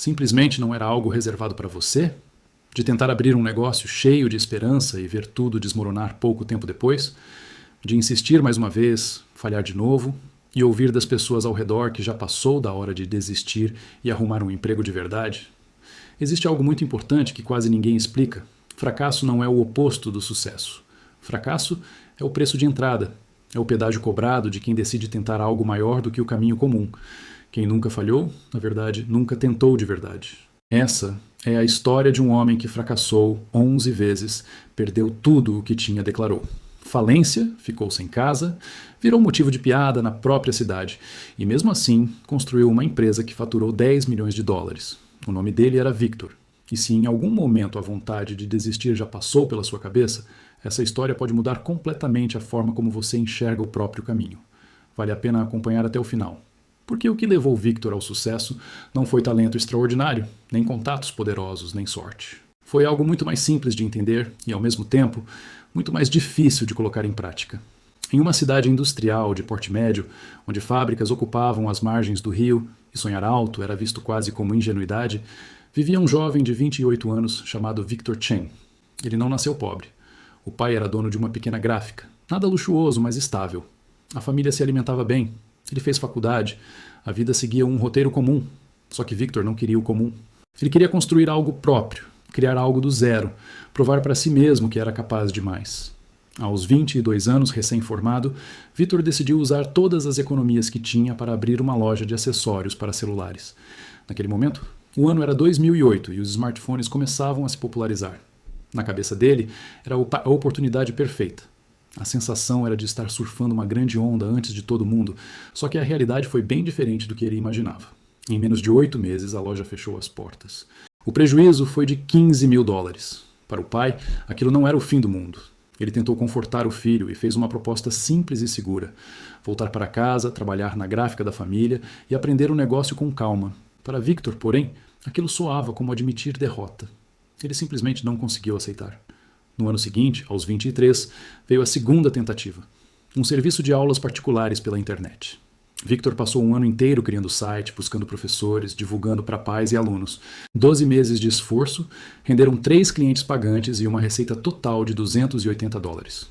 Simplesmente não era algo reservado para você? De tentar abrir um negócio cheio de esperança e ver tudo desmoronar pouco tempo depois? De insistir mais uma vez, falhar de novo e ouvir das pessoas ao redor que já passou da hora de desistir e arrumar um emprego de verdade? Existe algo muito importante que quase ninguém explica. Fracasso não é o oposto do sucesso. Fracasso é o preço de entrada, é o pedágio cobrado de quem decide tentar algo maior do que o caminho comum. Quem nunca falhou, na verdade, nunca tentou de verdade. Essa é a história de um homem que fracassou 11 vezes, perdeu tudo o que tinha, declarou. Falência, ficou sem casa, virou motivo de piada na própria cidade e mesmo assim construiu uma empresa que faturou 10 milhões de dólares. O nome dele era Victor. E se em algum momento a vontade de desistir já passou pela sua cabeça, essa história pode mudar completamente a forma como você enxerga o próprio caminho. Vale a pena acompanhar até o final. Porque o que levou Victor ao sucesso não foi talento extraordinário, nem contatos poderosos, nem sorte. Foi algo muito mais simples de entender e, ao mesmo tempo, muito mais difícil de colocar em prática. Em uma cidade industrial de porte médio, onde fábricas ocupavam as margens do rio e sonhar alto era visto quase como ingenuidade, vivia um jovem de 28 anos chamado Victor Chen. Ele não nasceu pobre. O pai era dono de uma pequena gráfica, nada luxuoso, mas estável. A família se alimentava bem. Ele fez faculdade. A vida seguia um roteiro comum. Só que Victor não queria o comum. Ele queria construir algo próprio, criar algo do zero, provar para si mesmo que era capaz de mais. Aos 22 anos, recém-formado, Victor decidiu usar todas as economias que tinha para abrir uma loja de acessórios para celulares. Naquele momento, o ano era 2008 e os smartphones começavam a se popularizar. Na cabeça dele, era a oportunidade perfeita. A sensação era de estar surfando uma grande onda antes de todo mundo, só que a realidade foi bem diferente do que ele imaginava. Em menos de 8 meses, a loja fechou as portas. O prejuízo foi de 15 mil dólares. Para o pai, aquilo não era o fim do mundo. Ele tentou confortar o filho e fez uma proposta simples e segura. Voltar para casa, trabalhar na gráfica da família e aprender o negócio com calma. Para Victor, porém, aquilo soava como admitir derrota. Ele simplesmente não conseguiu aceitar. No ano seguinte, aos 23, veio a segunda tentativa. Um serviço de aulas particulares pela internet. Victor passou um ano inteiro criando site, buscando professores, divulgando para pais e alunos. 12 meses de esforço renderam 3 clientes pagantes e uma receita total de 280 dólares.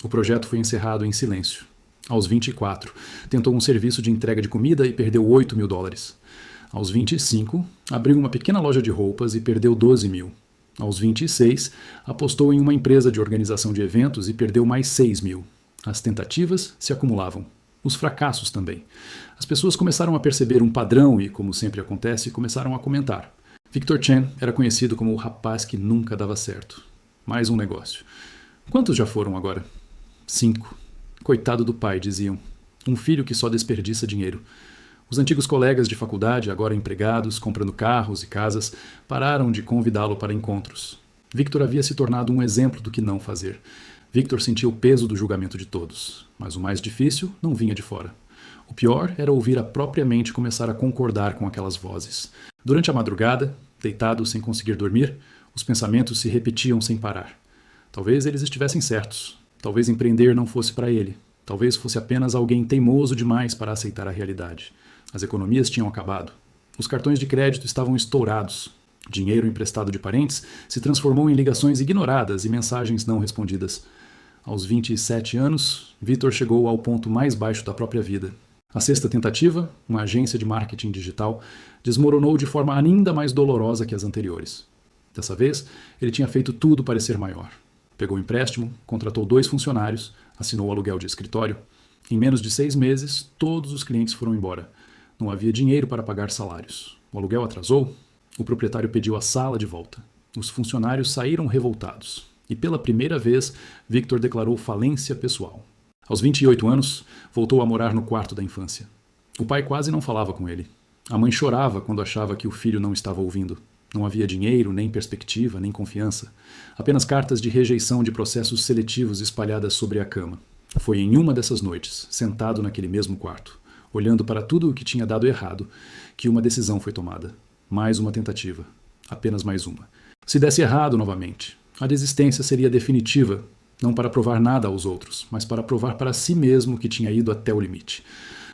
O projeto foi encerrado em silêncio. Aos 24, tentou um serviço de entrega de comida e perdeu 8 mil dólares. Aos 25, abriu uma pequena loja de roupas e perdeu 12 mil. Aos 26, apostou em uma empresa de organização de eventos e perdeu mais 6 mil. As tentativas se acumulavam. Os fracassos também. As pessoas começaram a perceber um padrão e, como sempre acontece, começaram a comentar. Victor Chen era conhecido como o rapaz que nunca dava certo. Mais um negócio. Quantos já foram agora? 5. Coitado do pai, diziam. Um filho que só desperdiça dinheiro. Os antigos colegas de faculdade, agora empregados, comprando carros e casas, pararam de convidá-lo para encontros. Victor havia se tornado um exemplo do que não fazer. Victor sentia o peso do julgamento de todos, mas o mais difícil não vinha de fora. O pior era ouvir a própria mente começar a concordar com aquelas vozes. Durante a madrugada, deitado sem conseguir dormir, os pensamentos se repetiam sem parar. Talvez eles estivessem certos. Talvez empreender não fosse para ele. Talvez fosse apenas alguém teimoso demais para aceitar a realidade. As economias tinham acabado. Os cartões de crédito estavam estourados. Dinheiro emprestado de parentes se transformou em ligações ignoradas e mensagens não respondidas. Aos 27 anos, Victor chegou ao ponto mais baixo da própria vida. A sexta tentativa, uma agência de marketing digital, desmoronou de forma ainda mais dolorosa que as anteriores. Dessa vez, ele tinha feito tudo parecer maior. Pegou empréstimo, contratou 2 funcionários, assinou o aluguel de escritório. Em menos de 6 meses, todos os clientes foram embora. Não havia dinheiro para pagar salários. O aluguel atrasou. O proprietário pediu a sala de volta. Os funcionários saíram revoltados. E pela primeira vez, Victor declarou falência pessoal. Aos 28 anos, voltou a morar no quarto da infância. O pai quase não falava com ele. A mãe chorava quando achava que o filho não estava ouvindo. Não havia dinheiro, nem perspectiva, nem confiança. Apenas cartas de rejeição de processos seletivos espalhadas sobre a cama. Foi em uma dessas noites, sentado naquele mesmo quarto, olhando para tudo o que tinha dado errado, que uma decisão foi tomada. Mais uma tentativa. Apenas mais uma. Se desse errado novamente, a desistência seria definitiva, não para provar nada aos outros, mas para provar para si mesmo que tinha ido até o limite.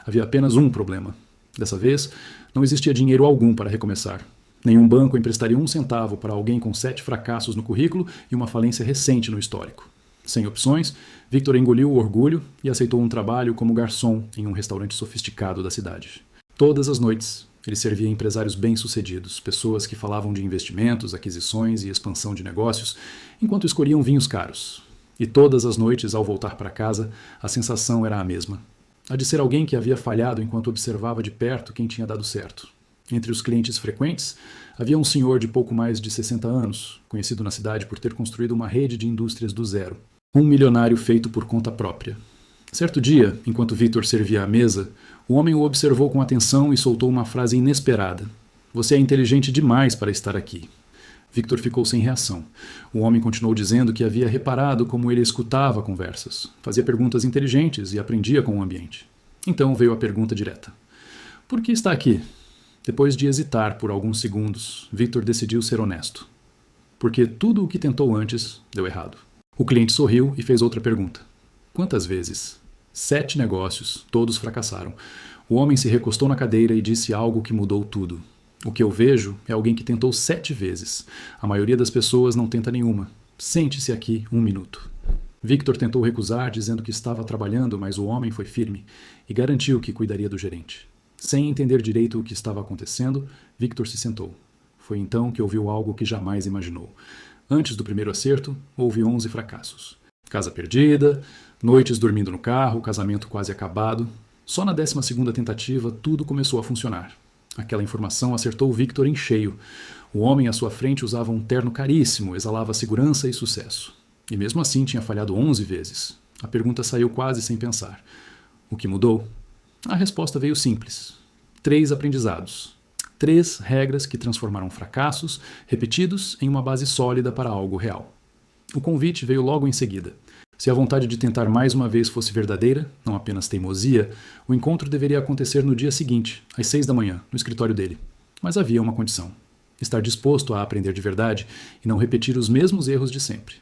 Havia apenas um problema. Dessa vez, não existia dinheiro algum para recomeçar. Nenhum banco emprestaria um centavo para alguém com 7 fracassos no currículo e uma falência recente no histórico. Sem opções, Victor engoliu o orgulho e aceitou um trabalho como garçom em um restaurante sofisticado da cidade. Todas as noites, ele servia empresários bem-sucedidos, pessoas que falavam de investimentos, aquisições e expansão de negócios, enquanto escolhiam vinhos caros. E todas as noites, ao voltar para casa, a sensação era a mesma. A de ser alguém que havia falhado enquanto observava de perto quem tinha dado certo. Entre os clientes frequentes, havia um senhor de pouco mais de 60 anos, conhecido na cidade por ter construído uma rede de indústrias do zero. Um milionário feito por conta própria. Certo dia, enquanto Victor servia à mesa, o homem o observou com atenção e soltou uma frase inesperada. "Você é inteligente demais para estar aqui." Victor ficou sem reação. O homem continuou dizendo que havia reparado como ele escutava conversas, fazia perguntas inteligentes e aprendia com o ambiente. Então veio a pergunta direta. "Por que está aqui?" Depois de hesitar por alguns segundos, Victor decidiu ser honesto. Porque tudo o que tentou antes deu errado. O cliente sorriu e fez outra pergunta. "Quantas vezes?" 7 negócios, todos fracassaram. O homem se recostou na cadeira e disse algo que mudou tudo. "O que eu vejo é alguém que tentou 7 vezes. A maioria das pessoas não tenta nenhuma. Sente-se aqui 1 minuto." Victor tentou recusar, dizendo que estava trabalhando, mas o homem foi firme e garantiu que cuidaria do gerente. Sem entender direito o que estava acontecendo, Victor se sentou. Foi então que ouviu algo que jamais imaginou. Antes do primeiro acerto, houve 11 fracassos. Casa perdida, noites dormindo no carro, casamento quase acabado. Só na 12ª tentativa, tudo começou a funcionar. Aquela informação acertou Victor em cheio. O homem à sua frente usava um terno caríssimo, exalava segurança e sucesso. E mesmo assim tinha falhado 11 vezes. A pergunta saiu quase sem pensar. O que mudou? A resposta veio simples. 3 aprendizados. 3 regras que transformaram fracassos repetidos em uma base sólida para algo real. O convite veio logo em seguida. Se a vontade de tentar mais uma vez fosse verdadeira, não apenas teimosia, o encontro deveria acontecer no dia seguinte, às 6 da manhã, no escritório dele. Mas havia uma condição. Estar disposto a aprender de verdade e não repetir os mesmos erros de sempre.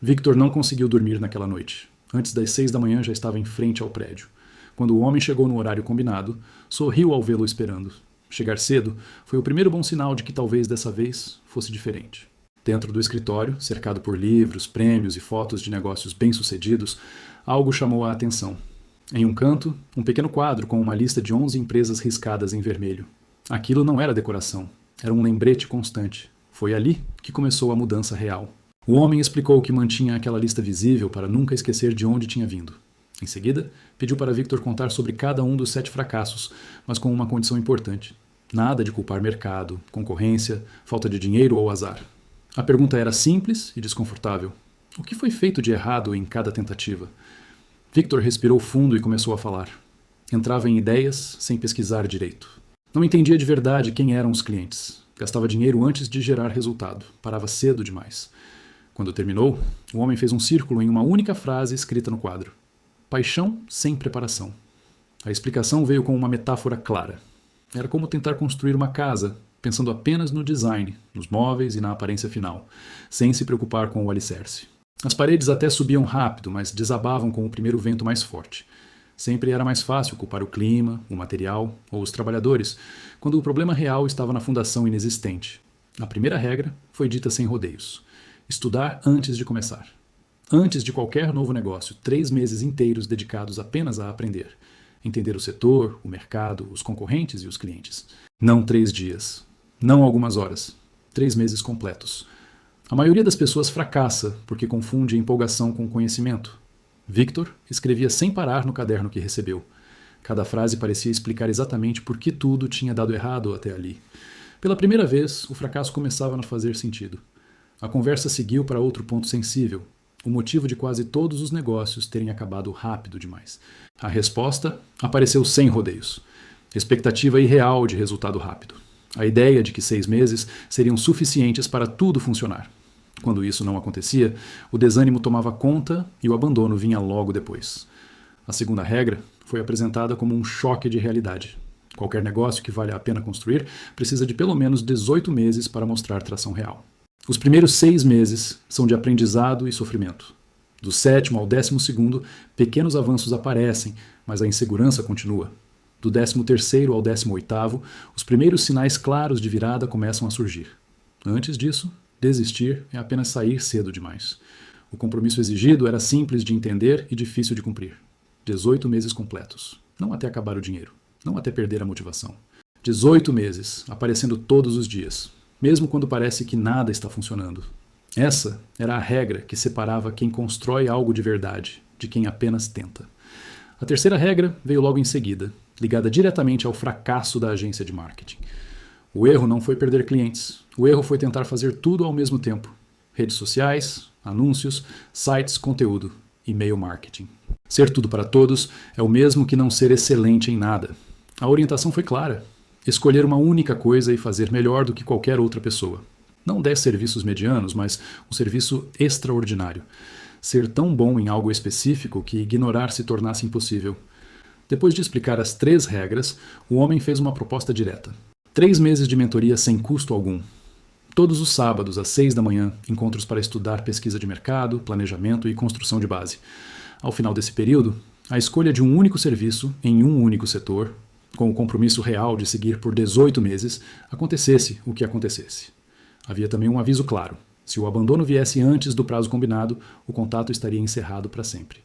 Victor não conseguiu dormir naquela noite. Antes das 6 da manhã já estava em frente ao prédio. Quando o homem chegou no horário combinado, sorriu ao vê-lo esperando. Chegar cedo foi o primeiro bom sinal de que talvez dessa vez fosse diferente. Dentro do escritório, cercado por livros, prêmios e fotos de negócios bem-sucedidos, algo chamou a atenção. Em um canto, um pequeno quadro com uma lista de 11 empresas riscadas em vermelho. Aquilo não era decoração, era um lembrete constante. Foi ali que começou a mudança real. O homem explicou que mantinha aquela lista visível para nunca esquecer de onde tinha vindo. Em seguida, pediu para Victor contar sobre cada um dos 7 fracassos, mas com uma condição importante. Nada de culpar mercado, concorrência, falta de dinheiro ou azar. A pergunta era simples e desconfortável. O que foi feito de errado em cada tentativa? Victor respirou fundo e começou a falar. Entrava em ideias sem pesquisar direito. Não entendia de verdade quem eram os clientes. Gastava dinheiro antes de gerar resultado. Parava cedo demais. Quando terminou, o homem fez um círculo em uma única frase escrita no quadro. Paixão sem preparação. A explicação veio com uma metáfora clara. Era como tentar construir uma casa, pensando apenas no design, nos móveis e na aparência final, sem se preocupar com o alicerce. As paredes até subiam rápido, mas desabavam com o primeiro vento mais forte. Sempre era mais fácil culpar o clima, o material ou os trabalhadores, quando o problema real estava na fundação inexistente. A primeira regra foi dita sem rodeios. Estudar antes de começar. Antes de qualquer novo negócio, 3 meses inteiros dedicados apenas a aprender. Entender o setor, o mercado, os concorrentes e os clientes. Não 3 dias. Não algumas horas. 3 meses completos. A maioria das pessoas fracassa porque confunde empolgação com conhecimento. Victor escrevia sem parar no caderno que recebeu. Cada frase parecia explicar exatamente por que tudo tinha dado errado até ali. Pela primeira vez, o fracasso começava a não fazer sentido. A conversa seguiu para outro ponto sensível. O motivo de quase todos os negócios terem acabado rápido demais. A resposta apareceu sem rodeios. Expectativa irreal de resultado rápido. A ideia de que 6 meses seriam suficientes para tudo funcionar. Quando isso não acontecia, o desânimo tomava conta e o abandono vinha logo depois. A segunda regra foi apresentada como um choque de realidade. Qualquer negócio que vale a pena construir precisa de pelo menos 18 meses para mostrar tração real. Os primeiros 6 meses são de aprendizado e sofrimento. Do 7º ao 12º, pequenos avanços aparecem, mas a insegurança continua. Do 13º ao 18º, os primeiros sinais claros de virada começam a surgir. Antes disso, desistir é apenas sair cedo demais. O compromisso exigido era simples de entender e difícil de cumprir. 18 meses completos. Não até acabar o dinheiro. Não até perder a motivação. 18 meses, aparecendo todos os dias, mesmo quando parece que nada está funcionando. Essa era a regra que separava quem constrói algo de verdade de quem apenas tenta. A terceira regra veio logo em seguida, ligada diretamente ao fracasso da agência de marketing. O erro não foi perder clientes. O erro foi tentar fazer tudo ao mesmo tempo. Redes sociais, anúncios, sites, conteúdo, e-mail marketing. Ser tudo para todos é o mesmo que não ser excelente em nada. A orientação foi clara. Escolher uma única coisa e fazer melhor do que qualquer outra pessoa. Não 10 serviços medianos, mas um serviço extraordinário. Ser tão bom em algo específico que ignorar se tornasse impossível. Depois de explicar as 3 regras, o homem fez uma proposta direta. 3 meses de mentoria sem custo algum. Todos os sábados, às 6 da manhã, encontros para estudar pesquisa de mercado, planejamento e construção de base. Ao final desse período, a escolha de um único serviço em um único setor, com o compromisso real de seguir por 18 meses, acontecesse o que acontecesse. Havia também um aviso claro. Se o abandono viesse antes do prazo combinado, o contato estaria encerrado para sempre.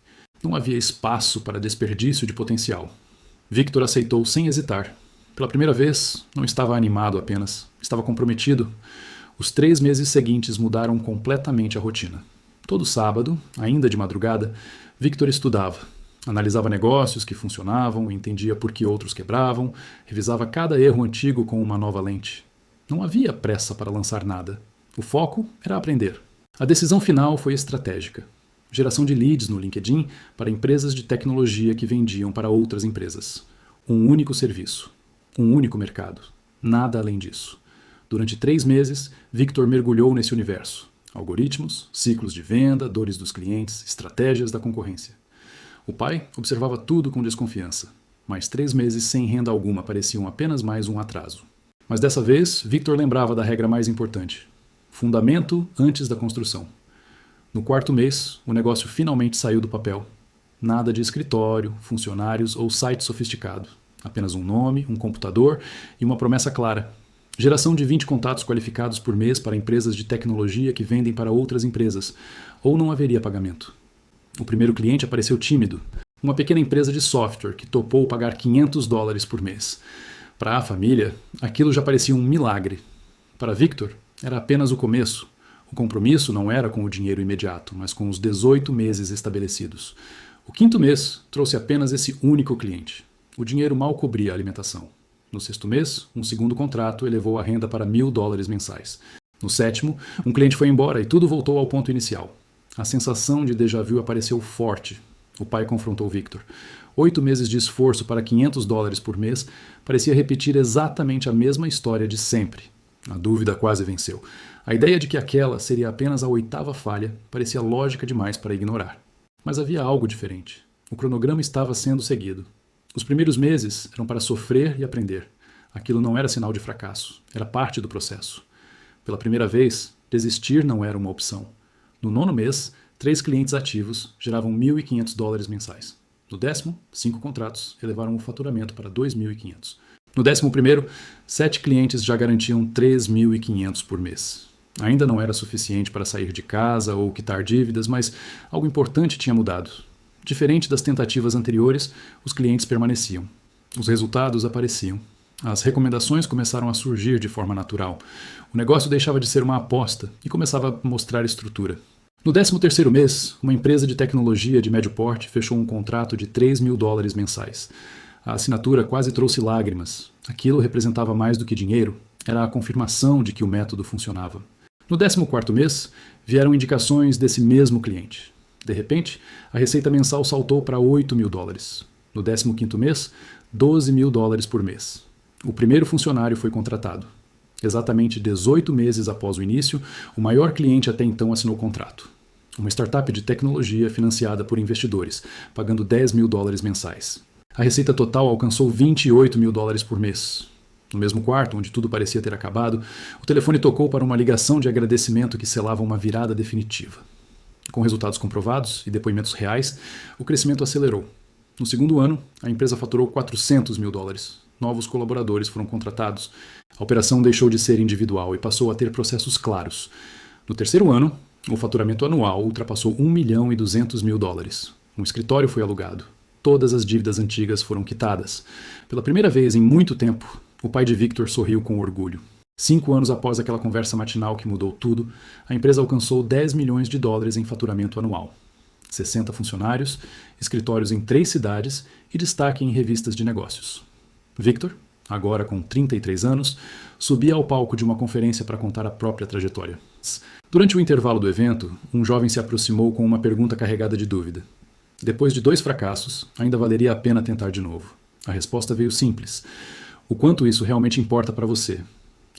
Não havia espaço para desperdício de potencial. Victor aceitou sem hesitar. Pela primeira vez, não estava animado apenas, estava comprometido. Os 3 meses seguintes mudaram completamente a rotina. Todo sábado, ainda de madrugada, Victor estudava. Analisava negócios que funcionavam, entendia por que outros quebravam, revisava cada erro antigo com uma nova lente. Não havia pressa para lançar nada. O foco era aprender. A decisão final foi estratégica. Geração de leads no LinkedIn para empresas de tecnologia que vendiam para outras empresas. Um único serviço. Um único mercado. Nada além disso. Durante 3 meses, Victor mergulhou nesse universo. Algoritmos, ciclos de venda, dores dos clientes, estratégias da concorrência. O pai observava tudo com desconfiança. Mas 3 meses sem renda alguma pareciam apenas mais um atraso. Mas dessa vez, Victor lembrava da regra mais importante. Fundamento antes da construção. No 4º mês, o negócio finalmente saiu do papel. Nada de escritório, funcionários ou site sofisticado. Apenas um nome, um computador e uma promessa clara. Geração de 20 contatos qualificados por mês para empresas de tecnologia que vendem para outras empresas. Ou não haveria pagamento. O primeiro cliente apareceu tímido. Uma pequena empresa de software que topou pagar $500 por mês. Para a família, aquilo já parecia um milagre. Para Victor, era apenas o começo. O compromisso não era com o dinheiro imediato, mas com os 18 meses estabelecidos. O 5º mês trouxe apenas esse único cliente. O dinheiro mal cobria a alimentação. No 6º mês, um segundo contrato elevou a renda para $1.000 mensais. No 7º, um cliente foi embora e tudo voltou ao ponto inicial. A sensação de déjà vu apareceu forte. O pai confrontou Victor. 8 meses de esforço para $500 por mês parecia repetir exatamente a mesma história de sempre. A dúvida quase venceu. A ideia de que aquela seria apenas a 8ª falha parecia lógica demais para ignorar. Mas havia algo diferente. O cronograma estava sendo seguido. Os primeiros meses eram para sofrer e aprender. Aquilo não era sinal de fracasso. Era parte do processo. Pela primeira vez, desistir não era uma opção. No 9º mês, 3 clientes ativos geravam $1.500 mensais. No 10º, 5 contratos elevaram o faturamento para $2.500. No 11º, 7 clientes já garantiam $3.500 por mês. Ainda não era suficiente para sair de casa ou quitar dívidas, mas algo importante tinha mudado. Diferente das tentativas anteriores, os clientes permaneciam. Os resultados apareciam. As recomendações começaram a surgir de forma natural. O negócio deixava de ser uma aposta e começava a mostrar estrutura. No 13º mês, uma empresa de tecnologia de médio porte fechou um contrato de $3.000 mensais. A assinatura quase trouxe lágrimas. Aquilo representava mais do que dinheiro. Era a confirmação de que o método funcionava. No 14º mês, vieram indicações desse mesmo cliente. De repente, a receita mensal saltou para $8.000. No 15º mês, $12.000 por mês. O primeiro funcionário foi contratado. Exatamente 18 meses após o início, o maior cliente até então assinou o contrato. Uma startup de tecnologia financiada por investidores, pagando $10.000 mensais. A receita total alcançou $28.000 por mês. No mesmo quarto, onde tudo parecia ter acabado, o telefone tocou para uma ligação de agradecimento que selava uma virada definitiva. Com resultados comprovados e depoimentos reais, o crescimento acelerou. No segundo ano, a empresa faturou $400 mil. Novos colaboradores foram contratados. A operação deixou de ser individual e passou a ter processos claros. No terceiro ano, o faturamento anual ultrapassou $1,2 milhão. Um escritório foi alugado. Todas as dívidas antigas foram quitadas. Pela primeira vez em muito tempo, o pai de Victor sorriu com orgulho. 5 anos após aquela conversa matinal que mudou tudo, a empresa alcançou $10 milhões em faturamento anual. 60 funcionários, escritórios em 3 cidades e destaque em revistas de negócios. Victor, agora com 33 anos, subia ao palco de uma conferência para contar a própria trajetória. Durante o intervalo do evento, um jovem se aproximou com uma pergunta carregada de dúvida. Depois de 2 fracassos, ainda valeria a pena tentar de novo. A resposta veio simples. O quanto isso realmente importa para você?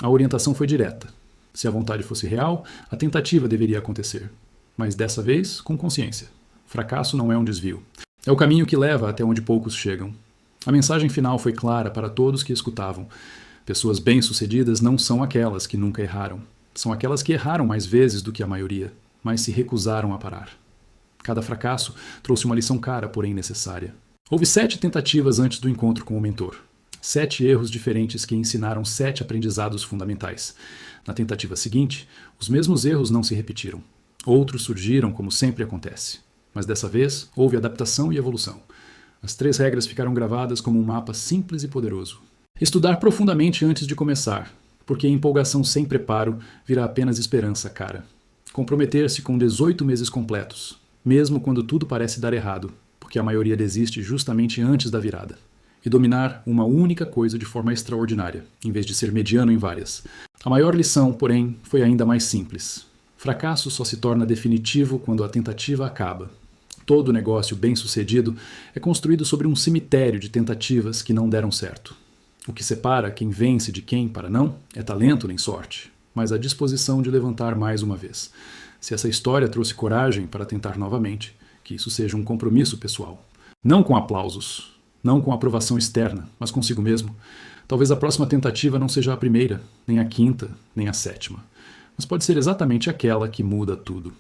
A orientação foi direta. Se a vontade fosse real, a tentativa deveria acontecer. Mas dessa vez, com consciência. Fracasso não é um desvio. É o caminho que leva até onde poucos chegam. A mensagem final foi clara para todos que escutavam. Pessoas bem-sucedidas não são aquelas que nunca erraram. São aquelas que erraram mais vezes do que a maioria, mas se recusaram a parar. Cada fracasso trouxe uma lição cara, porém necessária. Houve 7 tentativas antes do encontro com o mentor. 7 erros diferentes que ensinaram 7 aprendizados fundamentais. Na tentativa seguinte, os mesmos erros não se repetiram. Outros surgiram, como sempre acontece. Mas dessa vez, houve adaptação e evolução. As 3 regras ficaram gravadas como um mapa simples e poderoso. Estudar profundamente antes de começar, porque empolgação sem preparo vira apenas esperança cara. Comprometer-se com 18 meses completos, mesmo quando tudo parece dar errado, porque a maioria desiste justamente antes da virada. E dominar uma única coisa de forma extraordinária, em vez de ser mediano em várias. A maior lição, porém, foi ainda mais simples. Fracasso só se torna definitivo quando a tentativa acaba. Todo negócio bem-sucedido é construído sobre um cemitério de tentativas que não deram certo. O que separa quem vence de quem para não é talento nem sorte, mas a disposição de levantar mais uma vez. Se essa história trouxe coragem para tentar novamente, que isso seja um compromisso pessoal. Não com aplausos, não com aprovação externa, mas consigo mesmo. Talvez a próxima tentativa não seja a primeira, nem a 5ª, nem a 7ª, mas pode ser exatamente aquela que muda tudo.